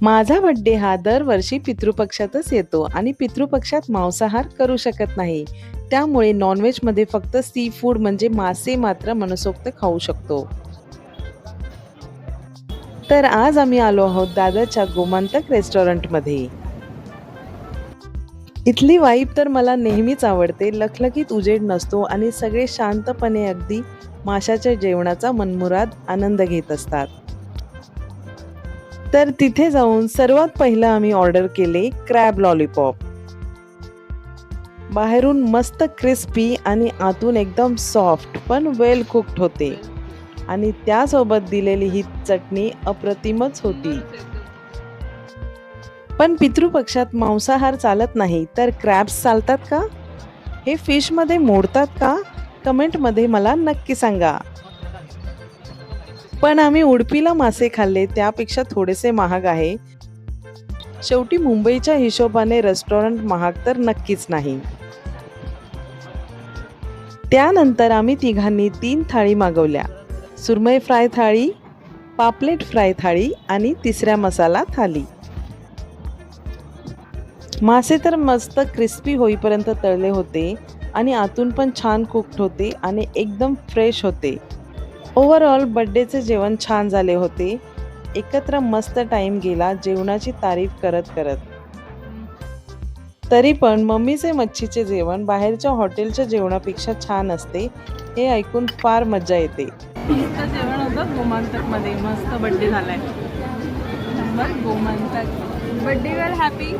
माझा बर्थडे हा दरवर्षी पितृपक्षातच येतो आणि पितृपक्षात मांसाहार करू शकत नाही. त्यामुळे नॉनव्हेजमध्ये फक्त सी फूड म्हणजे मासे मात्र मनसोक्त खाऊ शकतो. तर आज आम्ही आलो आहोत दादरच्या गोमांतक रेस्टॉरंटमध्ये. इथली वाईब तर मला नेहमीच आवडते. लखलखीत उजेड नसतो आणि सगळे शांतपणे अगदी माशाच्या जेवणाचा मनमुराद आनंद घेत असतात. तर तिथे जाऊन सर्वात पहिलं आम्ही ऑर्डर केले क्रॅब लॉलीपॉप. बाहेरून मस्त क्रिस्पी आणि आतून एकदम सॉफ्ट पण वेल कुक्ड होते आणि त्यासोबत दिलेली ही चटणी अप्रतिमच होती. पण पितृपक्षात मांसाहार चालत नाही तर क्रॅब्स चालतात का? हे फिशमध्ये मोडतात का? कमेंटमध्ये मला नक्की सांगा. पण आम्ही उडपीला मासे खाल्ले त्यापेक्षा थोडेसे महाग आहे. शेवटी मुंबईच्या हिशोबाने रेस्टॉरंट महाग तर नक्कीच नाही. त्यानंतर आम्ही तिघांनी 3 थाळी मागवल्या. सुरमई फ्राय थाळी, पापलेट फ्राय थाळी आणि तिसऱ्या मसाला थाली. मासे तर मस्त क्रिस्पी होईपर्यंत तळले होते आणि आतून पण छान कुक्ड होते आणि एकदम फ्रेश होते. ओव्हरऑल बर्थडेचे जेवण छान झाले होते. एकत्र मस्त टाईम गेला जेवणाची तारीफ करत करत. तरी पण मम्मीचे मच्छीचे जेवण बाहेरच्या हॉटेलच्या जेवणापेक्षा छान असते हे ऐकून फार मजा येते. मस्त जेवण होतं गोमांतकमध्ये. मस्त बर्थडे झालाय. नंबर गोमांतक. बर्थडे वेल हॅपी.